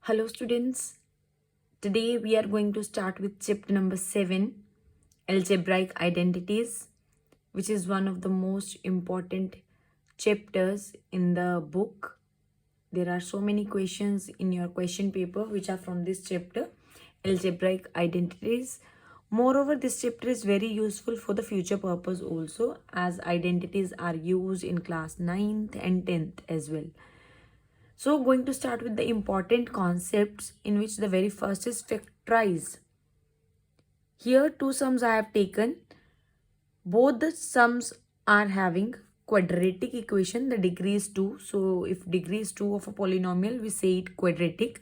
Hello students, today we are going to start with chapter number 7, algebraic identities, which is one of the most important chapters in the book. There are so many questions in your question paper which are from this chapter, algebraic identities. Moreover, this chapter is very useful for the future purpose also, as identities are used in class 9th and 10th as well. So, going to start with the important concepts, in which the very first is factorize. Here, two sums I have taken. Both the sums are having quadratic equation. The degree is 2. So, if degree is 2 of a polynomial, we say it quadratic.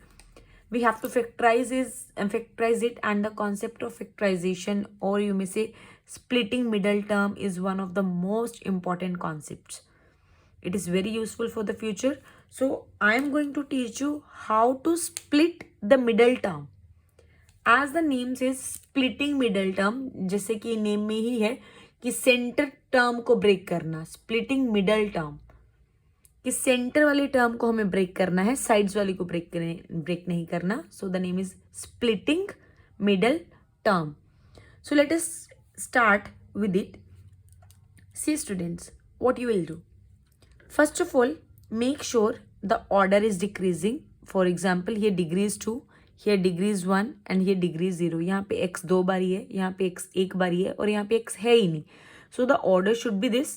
We have to factorize it, and the concept of factorization, or you may say splitting middle term, is one of the most important concepts. It is very useful for the future. So I am going to teach you how to split the middle term. As the name says, splitting middle term, जैसे कि name में ही है कि centre term को break करना. Splitting middle term, कि centre वाली term को हमें ब्रेक करना है, साइड्स वाली को ब्रेक नहीं करना. So the name is splitting middle term. So let us start with it. See students, what you will do. First of all, make sure the order is decreasing. For example, here degree is 2, here degree is 1 and here degree is 0. यहाँ पे x 2 बारी है, यहाँ पे x 1 बारी है और यहाँ पे x है ही नहीं. So the order should be this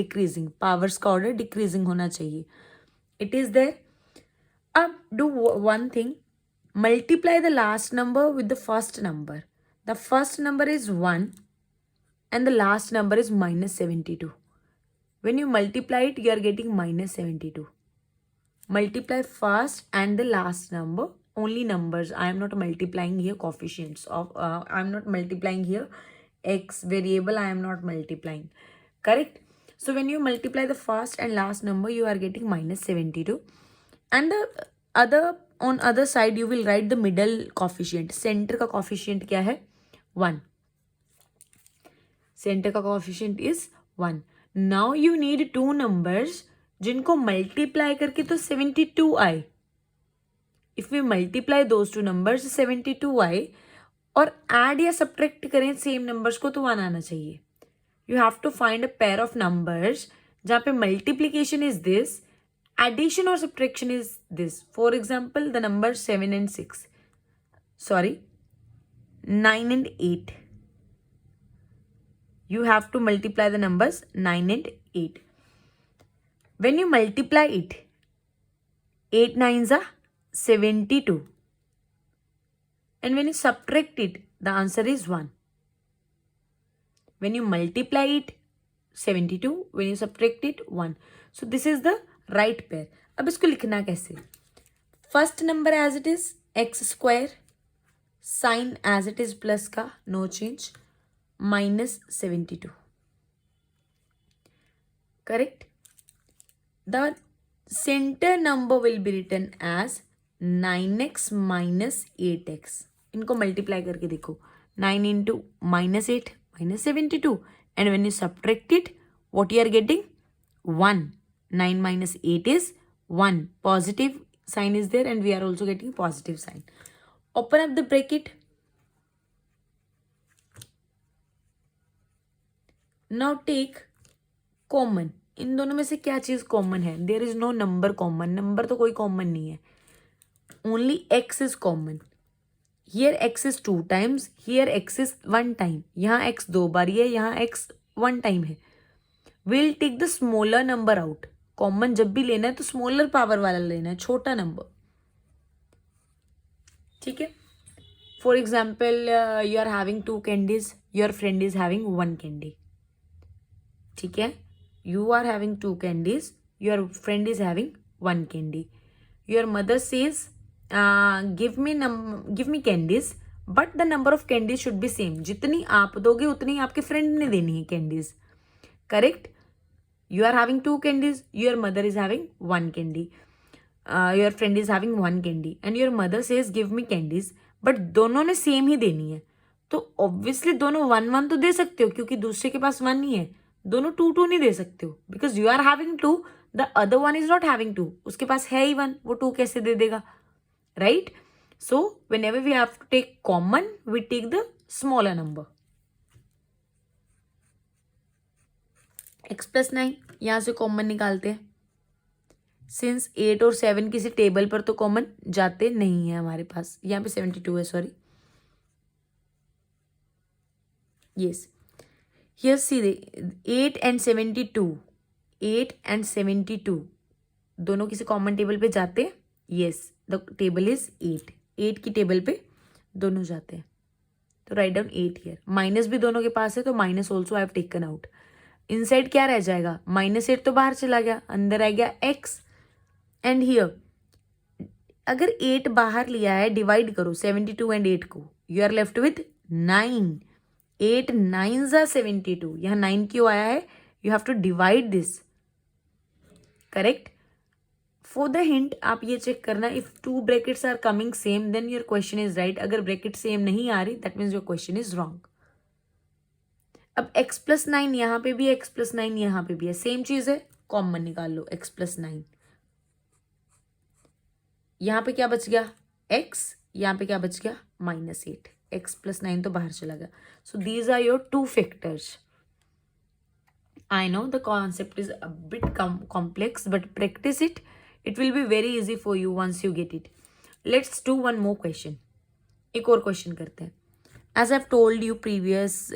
decreasing. Powers का order decreasing होना चाहिए. It is there. अब do one thing. Multiply the last number with the first number. The first number is 1 and the last number is minus 72. When you multiply it, you are getting minus 72. Multiply first and the last number, only numbers. I am not multiplying here coefficients of, I am not multiplying here x variable, I am not multiplying. Correct? So when you multiply the first and last number, you are getting minus 72. And the on other side, you will write the middle coefficient. Center का coefficient क्या है? 1. Center का coefficient is 1. Now you need two numbers जिनको multiply करके तो 72 आए. If we multiply those two numbers 72 आए और add या subtract करें same numbers को तो 1 आना चाहिए. You have to find a pair of numbers जहाँ पे multiplication is this, addition or subtraction is this. For example, the numbers 7 and 6. Sorry, 9 and 8. You have to multiply the numbers 9 and 8. When you multiply it, 8 9s are 72. And when you subtract it, the answer is 1. When you multiply it, 72. When you subtract it, 1. So this is the right pair. अब इसको लिखना कैसे? First number as it is, x square. Sign as it is plus का, no change. Minus 72. Correct? The center number will be written as 9x minus 8x. इनको multiply करके देखो. 9 into minus 8 minus 72. And when you subtract it, what you are getting? 1. 9 minus 8 is 1. Positive sign is there and we are also getting positive sign. Open up the bracket. Now take common. इन दोनों में से क्या चीज common है? There is no number common. Number तो कोई common नहीं है. Only x is common. Here x is 2 times, here x is 1 time. यहाँ एक्स 2 बारी है, यहाँ एक्स 1 time है. Will take the smaller number out. Common जब भी लेना है तो स्मॉलर पावर वाला लेना है, छोटा नंबर. ठीक है. For example, you are having 2 candies, your friend is having 1 candy. ठीक है. You are having 2 candies. Your friend is having 1 candy. Your mother says, give me candies, but the number of candies should be same. जितनी आप दोगे उतनी आपके friend ने देनी है candies. Correct? You are having 2 candies. Your mother is having 1 candy. Your friend is having 1 candy. And your mother says, give me candies. But दोनों ने same ही देनी है. तो obviously दोनों 1 1 तो दे सकते हो, क्योंकि दूसरे के पास 1 ही है. दोनों 2 2 नहीं दे सकते हो, because you are having 2, the other one is not having 2. उसके पास है ही 1, वो 2 कैसे दे देगा? right? So whenever we have to take common, we take the smaller number. x+9 यहाँ से कॉमन निकालते हैं. सिंस 8 और 7 किसी टेबल पर तो कॉमन जाते नहीं है हमारे पास. यहाँ पे 72 है, sorry. Yes, here see 8 and 72, 8 and 72 दोनों किसी कॉमन टेबल पे जाते हैं. Yes, the table is 8. 8 की टेबल पे दोनों जाते हैं. तो राइट डाउन 8 हियर. माइनस भी दोनों के पास है तो minus also I have taken out. Inside क्या रह जाएगा? -8 तो बाहर चला गया, अंदर आ गया x. एंड हियर अगर 8 बाहर लिया है, डिवाइड करो 72 एंड 8 को, you are left with 9. 8 9s are 72. यहाँ 9 क्यों आया है? You have to divide this. Correct. For the hint आप ये चेक करना, if 2 brackets are coming same then your question is right. अगर ब्रैकेट सेम नहीं आ रही that means your question is wrong. अब x+9 यहाँ पे भी है, x+9 यहाँ पे भी है, सेम चीज है. कॉमन निकाल लो x+9. यहाँ पे क्या बच गया? x. यहाँ पे क्या बच गया? -8. x+9 तो बाहर चला गया. So these are your 2 factors. I know the concept is a bit complex, but practice it. It will be very easy for you once you get it. Let's do one more question. एक और question करते हैं. As I've told you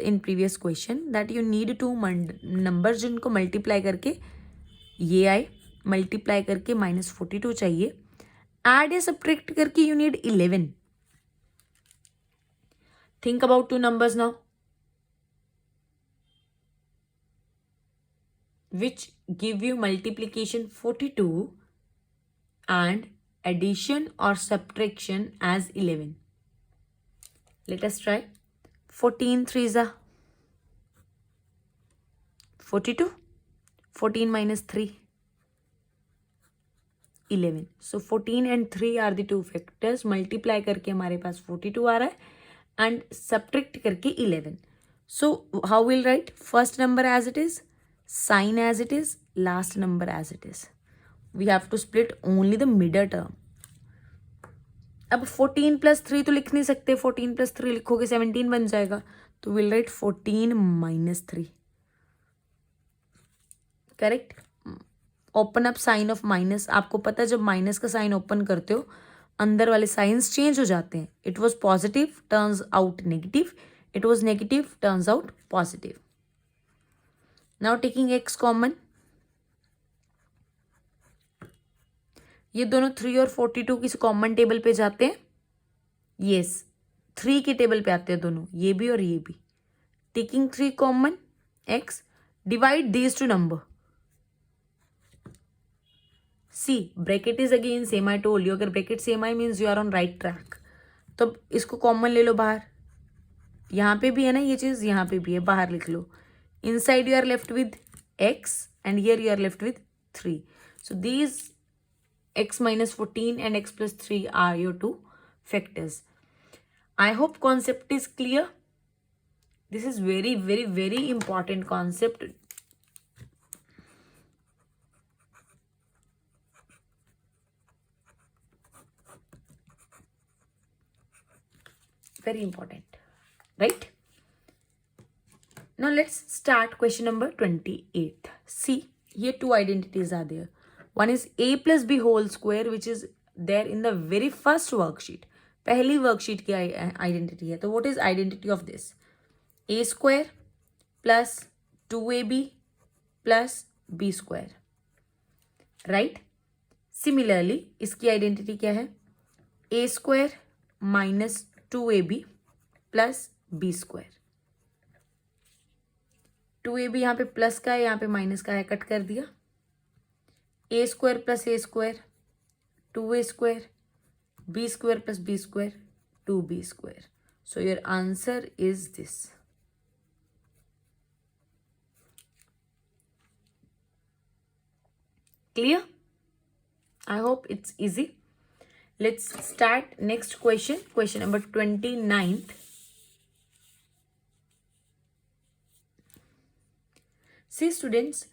in previous question that you need 2 numbers जिनको multiply करके ये आए, multiply करके -42 चाहिए, एड या सब्ट्रैक्ट करके you need 11. Think about 2 numbers now which give you multiplication 42 and addition or subtraction as 11. Let us try. 14 3s are 42. 14 minus 3, 11. So 14 and 3 are the 2 factors. Multiply करके हमारे पास 42 आ रहा है and subtract करके 11. So how we'll write? First number as it is, sign as it is, last number as it is. We have to split only the middle term. अब 14 + 3 तो लिख नहीं सकते. 14 + 3 लिखोगे 17 बन जाएगा. तो will write 14 - 3. Correct. Open up sign of minus. आपको पता है जब माइनस का साइन ओपन करते हो अंदर वाले साइंस चेंज हो जाते हैं. It was positive turns out negative, it was negative turns out positive. Now taking x common, ये दोनों 3 और 42 किसी कॉमन टेबल पे जाते हैं. यस, 3 के टेबल पे आते हैं दोनों, ये भी और ये भी. Taking 3 common, x, divide these 2 number. See bracket is again same. I told you अगर bracket same I means you are on right track. तो इसको कॉमन ले लो बाहर. यहाँ पे भी है ना ये चीज, यहाँ पे भी है, बाहर लिख लो. Inside you are left with x and here you are left with 3. So these x - 14 and x + 3 are your 2 factors. I hope concept is clear. This is very, very, very important concept. Very important, right? Now let's start question number 28. See, here 2 identities are there. One is a + b whole square which is there in the very first worksheet. पहली worksheet की identity है. तो what is identity of this? a² + 2ab + b². Right. Similarly इसकी identity क्या है? a² - 2ab + b². 2ab यहाँ पे plus का है, यहाँ पे माइनस का है, कट कर दिया. a² + a², 2a², b² + b², 2b². So your answer is this. Clear? I hope it's easy. Let's start next question. Question number 29th. See students,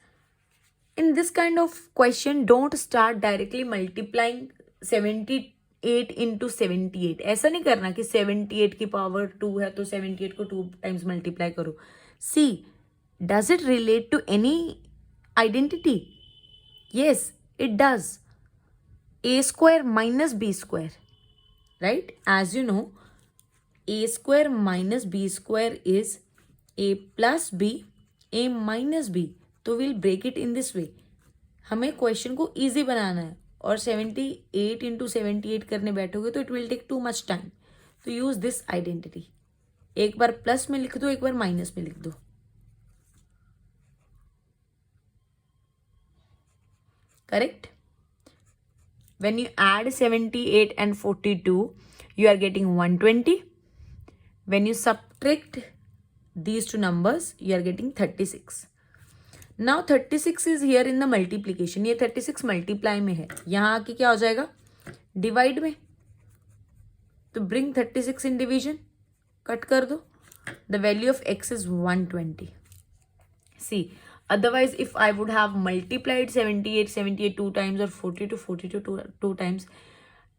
in this kind of question, don't start directly multiplying 72 8 into 78, ऐसा नहीं करना कि 78 की power 2 है तो 78 को 2 times multiply करो. See, does it relate to any identity? Yes, it does. a square minus b square, right? As you know, a square minus b square is a plus b, a minus b. तो we'll break it in this way. हमें question को easy बनाना है, और 78 into 78 करने बैठोगे तो it will take too much time. तो यूज दिस आइडेंटिटी. एक बार प्लस में लिख दो, एक बार माइनस में लिख दो. Correct? When you add 78 and 42, you are getting 120. When you subtract these two numbers, you are getting 36. Now 36 is here in the multiplication. ये 36 multiply में है. यहाँ आके क्या हो जाएगा? Divide में. तो bring 36 in division. कट कर दो. The value of x is 120. See, otherwise if I would have multiplied 78 2 times और 42 2 times,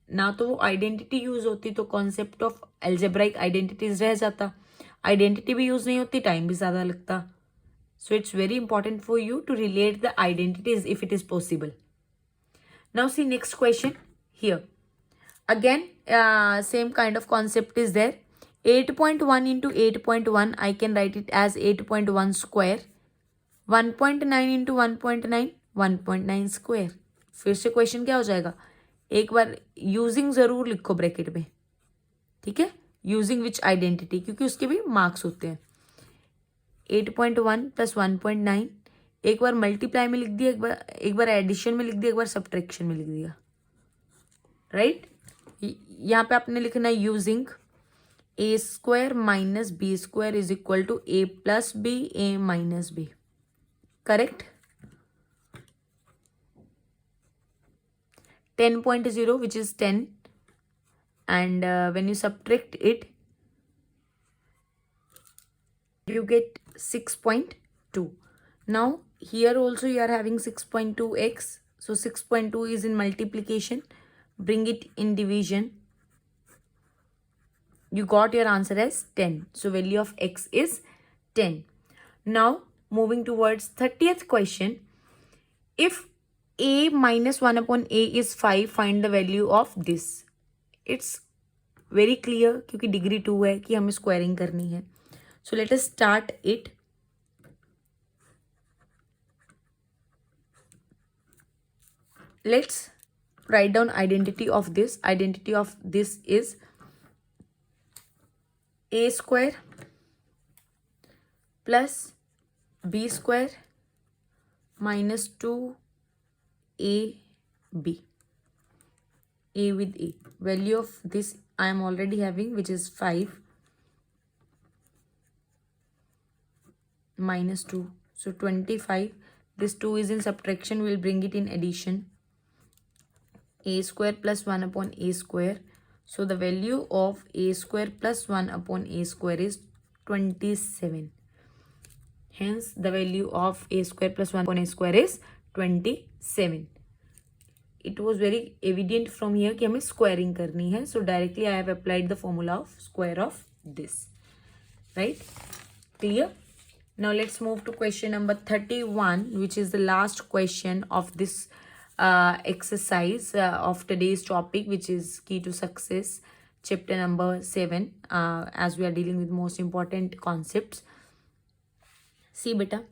ना तो वो आइडेंटिटी यूज होती, तो कॉन्सेप्ट ऑफ एल्जेब्राइक आइडेंटिटीज रह जाता. आइडेंटिटी भी यूज नहीं होती, टाइम भी ज़्यादा लगता. So it's very important for you to relate the identities if it is possible. Now see next question here. Again, same kind of concept is there. 8.1 into 8.1, I can write it as 8.1 square. 1.9 into 1.9, 1.9 square. फिर से question क्या हो जाएगा? एक बार using जरूर लिखो bracket में, ठीक है? यूजिंग विच आइडेंटिटी, क्योंकि उसके भी मार्क्स होते हैं. 8.1 प्लस 1.9, एक बार मल्टीप्लाई में लिख दिया, एक बार एडिशन में लिख दिया, एक बार सब्ट्रैक्शन में लिख दिया. राइट? यहाँ पे आपने लिखना है using a square minus b square is equal to a plus b, a minus b. Correct? 10.0 which is 10, and when you subtract it, you get 6.2. Now here also you are having 6.2x, so 6.2 is in multiplication. Bring it in division. You got your answer as 10. So value of x is 10. Now moving towards 30th question. If a minus 1 upon a is 5, find the value of this. It's very clear क्योंकि degree 2 है कि हमें squaring करनी है. So let us start it. Let's write down identity of this. Identity of this is a square plus b square minus 2ab. A with a. Value of this I am already having, which is 5 minus 2. So 25. This 2 is in subtraction. We'll bring it in addition. A square plus 1 upon a square. So the value of a square plus 1 upon a square is 27. Hence the value of a square plus 1 upon a square is 27. It was very evident from here कि हमें squaring करनी है. So directly I have applied the formula of square of this. Right? Clear? Now let's move to question number 31, which is the last question of this exercise of today's topic, which is key to success, chapter number 7, as we are dealing with most important concepts. See beta,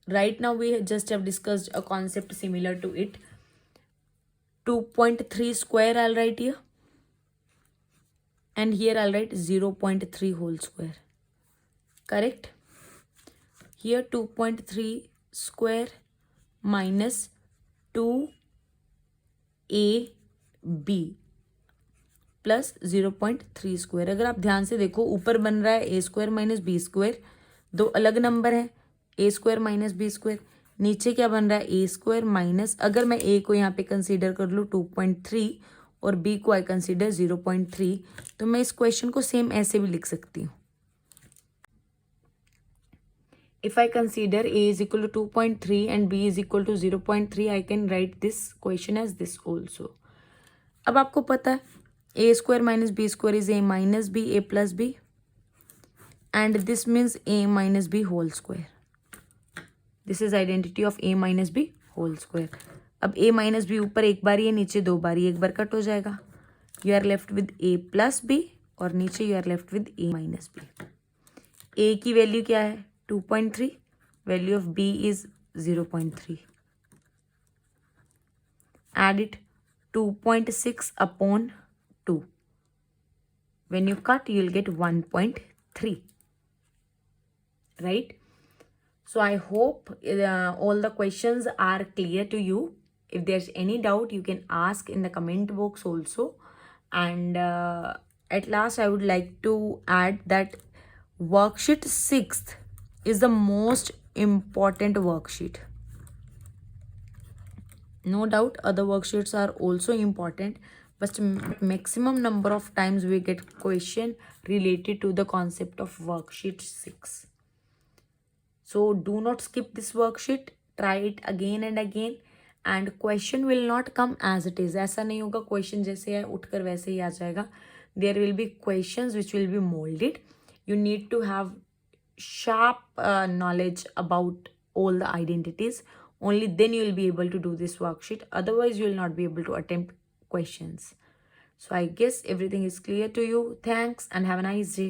right now we just have discussed a concept similar to it. 2.3 square I'll write here, and here I'll write 0.3 whole square. Correct? Here 2.3 square minus 2ab plus 0.3 square. अगर आप ध्यान से देखो, ऊपर बन रहा है a square minus b square, दो अलग नंबर हैं, ए स्क्वायर माइनस बी स्क्वायर. नीचे क्या बन रहा है? ए स्क्वायर माइनस, अगर मैं ए को यहाँ पे कंसीडर कर लूँ 2.3 और बी को आई कंसीडर 0.3, तो मैं इस क्वेश्चन को सेम ऐसे भी लिख सकती हूँ. If I consider a is equal to 2.3 and b is equal to 0.3, I can write this question as this also. अब आपको पता है a square minus b square is a minus b a plus b and this means a minus b whole square. This is identity of a minus b whole square. अब a minus B ऊपर एक बार है, नीचे दो बार, एक बार cut हो जाएगा. You are left with a plus b और नीचे you are left with a minus b. A की वैल्यू क्या है 2.3, value of b is 0.3. Add it 2.6 upon 2. When you cut, you will get 1.3. Right? So I hope all the questions are clear to you. If there's any doubt, you can ask in the comment box also. And at last, I would like to add that worksheet 6th is the most important worksheet. No doubt other worksheets are also important, but maximum number of times we get question related to the concept of worksheet 6. So do not skip this worksheet, try it again and again, and question will not come as it is. ऐसा नहीं होगा question जैसे है उठकर वैसे ही आ जाएगा. There will be questions which will be molded. You need to have sharp knowledge about all the identities. Only then you will be able to do this worksheet. Otherwise, you will not be able to attempt questions. So I guess everything is clear to you. Thanks and have a nice day.